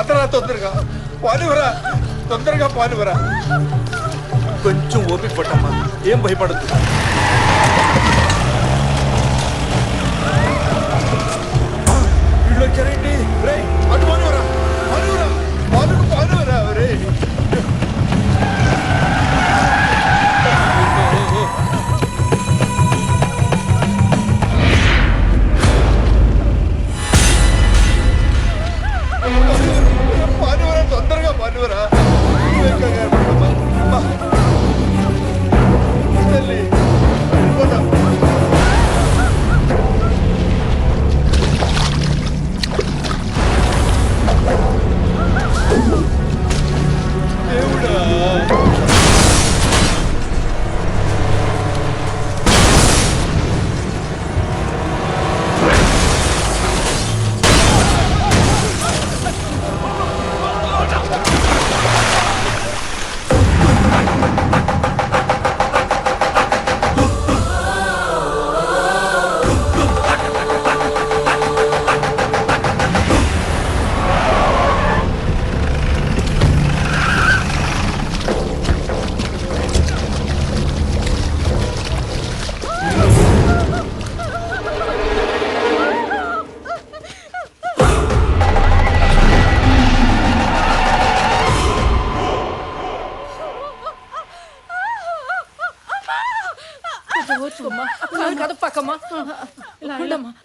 పదరా తొందరగా పాలువరా, తొందరగా పాలువరా. కొంచెం ఓపిక పట్టమ్మా, ఏం భయపడద్దు. వీళ్ళు వచ్చారేంటి? రే అటు పాలువరా, పాలువరా, పాలుకు పాలువరా. రే పాలువరా, తొందరగా పాలువరా.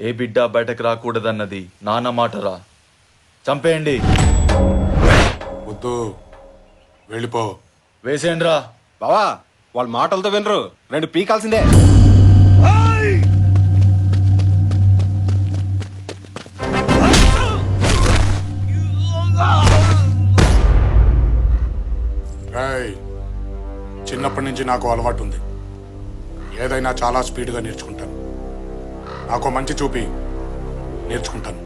ఏ బిడ్డ బయటకు రాకూడదన్నది నాన్న మాటరా. చంపేయండి. వద్దు, వెళ్ళిపో. వేసేయండిరా. బావా వాళ్ళ మాటలతో వినరు, రెండు పీకాల్సిందే. చిన్నప్పటి నుంచి నాకు అలవాటు ఉంది, ఏదైనా చాలా స్పీడ్గా నేర్చుకుంటాను. నాకు మంచి చూపి నేర్చుకుంటాను,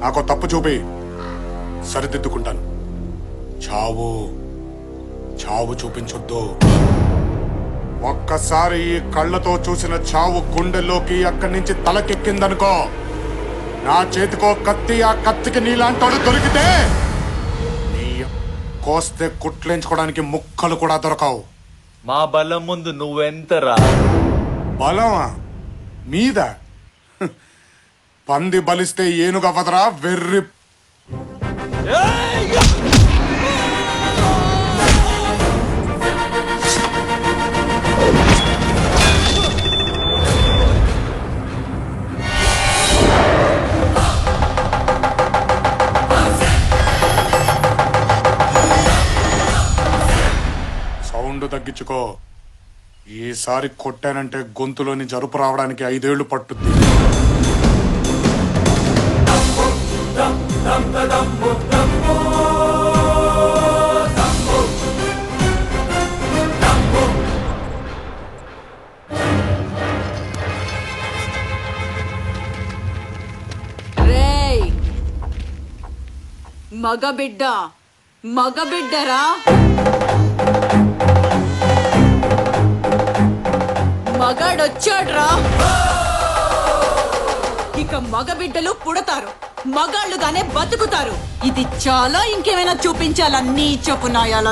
నాకు తప్పు చూపి సరిదిద్దుకుంటాను. చావు చావు చూపించొద్దు. ఒక్కసారి ఈ కళ్ళతో చూసిన చావు గుండెల్లోకి అక్కడి నుంచి తలకెక్కిందనుకో, నా చేతికో కత్తి, ఆ కత్తికి నీలాంటోడు దొరికితే నీ కోస్తే కుట్లేంచుకోవడానికి ముక్కలు కూడా దొరకవు. మా బలం ముందు నువ్వెంతరా? బలమా మీద? పంది బలిస్తే ఏనుగవ్వదరా వెర్రి. సౌండ్ తగ్గించుకో. ఈసారి కొట్టానంటే గొంతులోని జరుపు రావడానికి 5 ఏళ్లు పట్టుద్ది. రేయ్ మగబిడ్డ, మగబిడ్డరా, మగాడొచ్చాడ్రా. ఇక మగబిడ్డలు పుడతారు, మగాళ్ళుగానే బతుకుతారు. ఇది చాలా, ఇంకేమైనా చూపించాలా నీ చెప్పు నాయాల?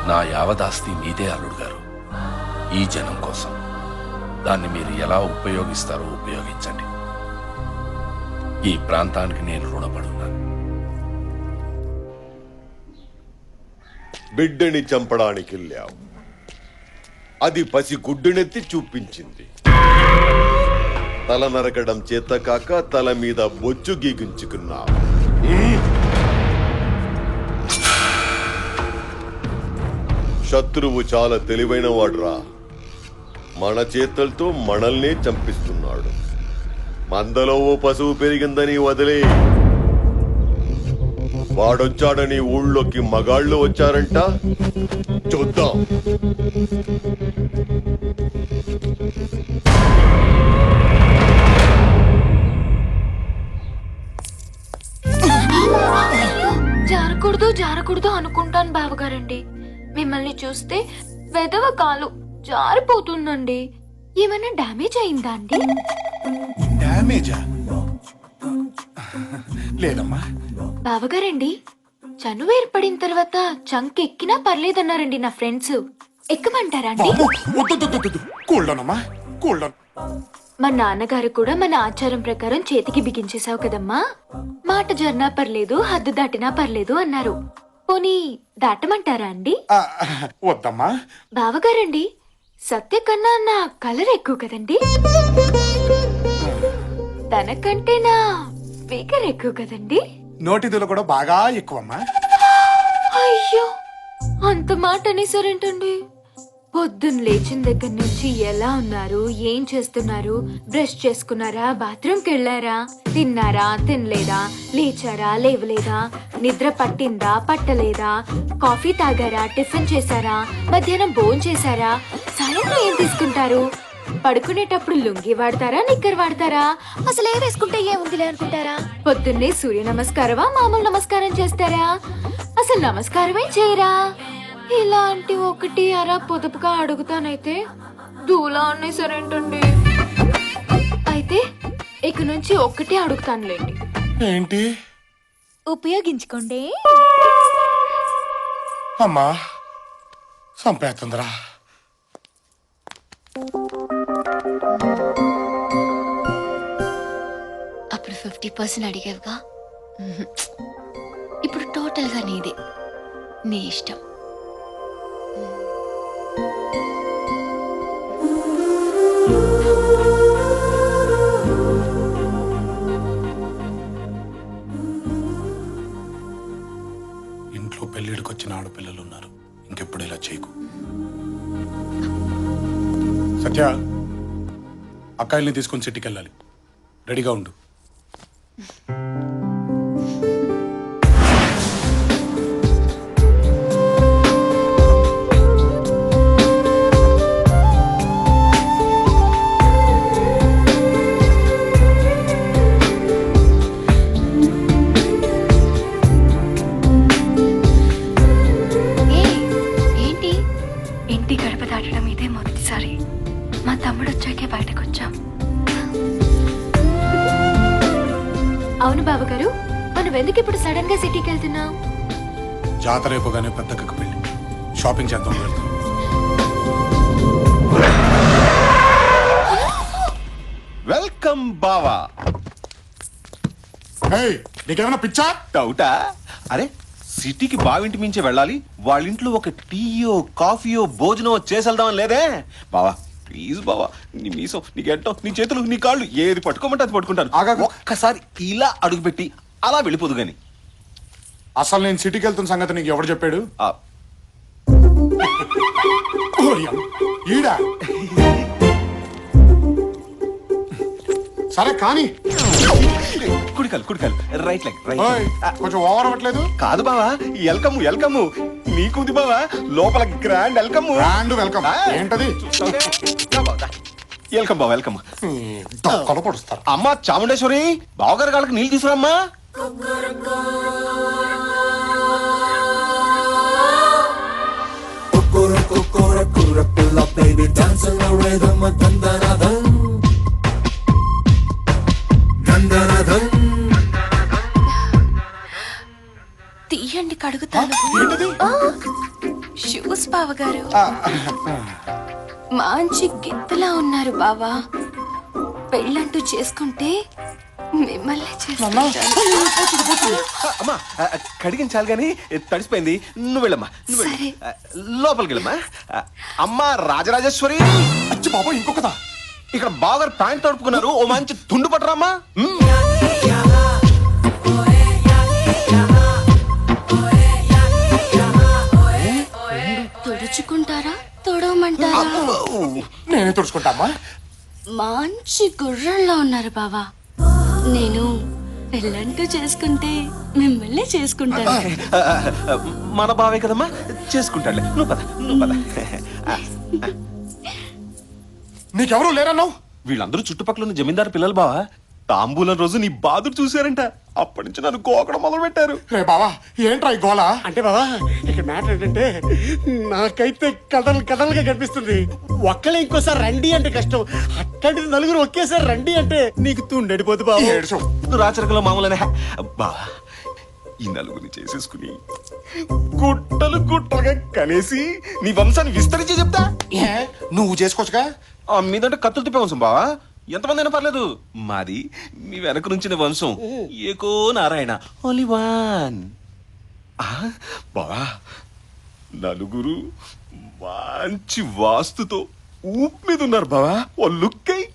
నా యావదాస్తి మీదే అల్లుడు గారు. ఈ జనం కోసం. దాన్ని మీరు ఎలా ఉపయోగిస్తారో ఉపయోగించండి. ఈ ప్రాంతానికి నేను రుణపడున్నాను. బిడ్డని చంపడానికి వెళ్ళావు, అది పసి గుడ్డునెత్తి చూపించింది. తల నరకడం చేత కాక తల మీద బొచ్చు గీగించుకున్నావు. శత్రువు చాలా తెలివైన వాడురా. మన చేతులతో మనల్నే చంపిస్తున్నాడు. మందలో ఓ పశువు పెరిగిందని వదిలే. వాడొచ్చాడని ఊళ్ళోకి మగాళ్ళు వచ్చారంట, చూద్దాం. జారకూడదు జారకూడదు అనుకుంటాను బావగారండి. మిమ్మల్ని చూస్తే వెదవ కాలు జారిపోతుందండి. ఏమైనా డ్యామేజ్ అయిందా అండి? డ్యామేజా? లేదమ్మా. బావగారండి, చనువు ఏర్పడిన తర్వాత చంక్ ఎక్కినా పర్లేదన్నారండి నా ఫ్రెండ్స్. ఎక్కమంటారా అండి? కూల్డోనమ్మా, కూల్డోన్. మా నాన్నగారు కూడా మన ఆచారం ప్రకారం చేతికి బిగించేశావు కదమ్మా, మాట జర్నా పర్లేదు హద్దు దాటినా పర్లేదు అన్నారు. పోనీ దాటమంటారా అండి? వద్దమ్మా. బావగారండి, సత్య కన్నా నా కలర్ ఎక్కువ కదండి, తనకంటే నా ఫిగర్ ఎక్కువ కదండి. నోటిదులు కూడా బాగా ఎక్కువమ్మా. అయ్యో, అంత మాట అనేసారేంటండి? పొద్దున్న లేచిన దగ్గర నుంచి ఎలా ఉన్నారు, ఏం చేస్తున్నారు, బ్రష్ చేసుకున్నారా, బాత్రూమ్కి వెళ్ళారా, తిన్నారా, తినలేదా, లేచారా, లేవలేదా, నిద్ర పట్టిందా, పట్టలేదా, కాఫీ తాగారా, టిఫిన్ చేశారా, మధ్యాహ్నం భోజనం చేశారా, సాయంత్రం ఏం తీసుకుంటారు, పడుకునేటప్పుడు లుంగి వాడతారా, నిక్కర్ వాడతారా, అసలు ఏ వేసుకుంటే ఏముందిలే అనుకుంటారా, పొద్దున్నే సూర్య నమస్కారమా మామూలు నమస్కారం చేస్తారా, అసలు నమస్కారమే చేయరా? ఇలాంటి ఒకటి అరా పొదుపుగా అడుగుతానైతే దూలా అనేసరేంటండి. అయితే ఇక నుంచి ఒక్కటే అడుగుతానులేండి. ఏంటి? ఉపయోగించుకోండి. అమ్మా సంపేతుందిరా. అప్పుడు 50% అడిగావుగా, ఇప్పుడు టోటల్ గా నీదే, నీ ఇష్టం. ఇంట్లో పెళ్లిడికి వచ్చిన ఆడపిల్లలు ఉన్నారు, ఇంకెప్పుడు ఇలా చేయకు. సత్య, అక్కాయిల్ని తీసుకొని సిటీకి వెళ్ళాలి, రెడీగా ఉండు. ఇంటి గడప దాటడం ఇదే మొదటిసారి. మా తమ్ముడు వచ్చాకే బయటకు వచ్చాం. అవును బావగారు, మనం ఎందుకు ఇప్పుడు సడన్ గా సిటీకి వెళ్తున్నాం? జాతర అయిపోగానే పెద్దక్కకు పెళ్లి, షాపింగ్ చేద్దాం వెళ్తాం. వెల్కమ్ బావా. నీకేమైనా పిచ్చా? డౌటా? అరే సిటీకి బావింటి మించే వెళ్ళాలి, వాళ్ళ ఇంట్లో ఒక టీయో కాఫీయో భోజనం చేసేద్దామని లేదే బావా. ప్లీజ్ బావా, నీ మీసం, నీ గెట్టం, నీ చేతులు, నీ కాళ్ళు ఏది పట్టుకోమంటే అది పట్టుకుంటాను. ఒక్కసారి ఇలా అడుగుపెట్టి అలా వెళ్ళిపోదు గాని. అసలు నేను సిటీకి వెళ్తున్న సంగతి నీకు ఎవరు చెప్పాడు? ఈడా సరే కానీ కుడికాలు రైట్ లెగ్ కొంచెం ఓవర్ అవ్వట్లేదు? కాదు బావా, వెల్కమ్ వెల్కమ్ నీకుంది బావా, లోపల గ్రాండ్ వెల్కమ్. గ్రాండ్ వెల్కమ్ ఏంటది? వెల్కమ్ బావా, వెల్కమ్. పడుస్తారు. అమ్మా చాముండేశ్వరి, బావగారి కాళ్ళకి నీళ్ళు తీసుకురామ్మా. తీయండి కడుగుతాను. షూస్ బావగారు. మంచి గిత్తలా ఉన్నారు బావా. పెళ్ళంటూ చేసుకుంటే మిమ్మల్ని చేసుకుంటాను. అమ్మా కడిగించాలి గాని తడిసిపోయింది. నువ్వు వెళ్ళమ్మా, నువ్వు వెళ్ళు. సరే. లోపలికి వెళ్ళమ్మా. అమ్మా రాజరాజేశ్వరి, అచ్చి బాబు ఇంకొకదా. ఇక్కడ బాగా ప్యాంట్ తడుపుకున్నారు, ఓ మంచి తుండు పట్టరామ్మా. తుడుచుకుంటారా తొడవమంటారా? నేనే తుడుచుకుంటామా. మంచి గుర్రంలో ఉన్నారు బావా. నేను పెళ్ళంటూ చేసుకుంటే మిమ్మల్ని చేసుకుంటాను. మన బావే కదమ్మా, చేసుకుంటాడులే. నువ్వు పద, నువ్వు పద. నీకెవరూ లేరన్నావు. వీళ్ళందరూ చుట్టుపక్కల ఉన్న జమీందారు పిల్లలు బావా. తాంబూలం రోజు నీ బాధలు చూశారంట. అప్పటి నుంచి నన్ను గోకడం మొదలు పెట్టారు. రే బావా ఏంట్రా ఈ గోల. అంటే బాబా ఇక్కడ మ్యాటర్ ఏంటంటే నాకైతే కథలుగా కనిపిస్తుంది. ఒక్కలే ఇంకోసారి రండి అంటే కష్టం, అట్లాంటిది నలుగురు ఒకేసారి రండి అంటే నీకు తుండడిపోతు బాబు. ఏడ్చు. రాచరికంలో మామూలనే బావా. ఈ నలుగురిని చేసేసుకుని గుట్టలు గుట్టలుగా కనేసి నీ వంశాన్ని విస్తరించి చెప్తా. ఏ, నువ్వు చేసుకోవచ్చుగా. ఆ మీదంటే కత్తులు తిప్పే వంశం బావా. ఎంతమంది అయినా పర్లేదు. మాది మీ వెనక నుంచిన వంశం. ఏకో నారాయణ, ఓన్లీ వన్. బావా నలుగురు మంచి వాస్తుతో ఊపు మీద ఉన్నారు బావా. ఓ లుక్ అయి